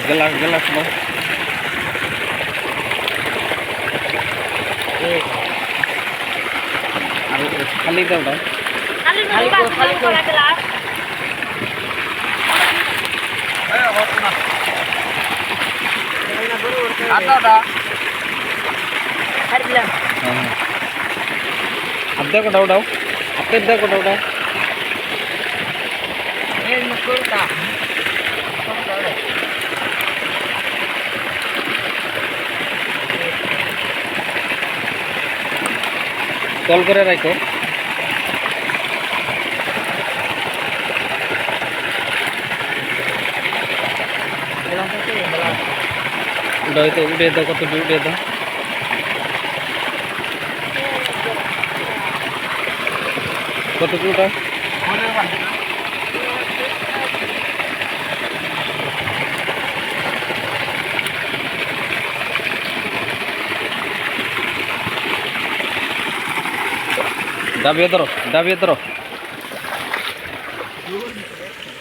gelas gelas mau खाली दो दो खाली gelas ada bilang ada ko daw apit da ko daw mukulta call করে রাখো udah itu udah daw kok udah daw কত উঠা দাবিয়ে ধরো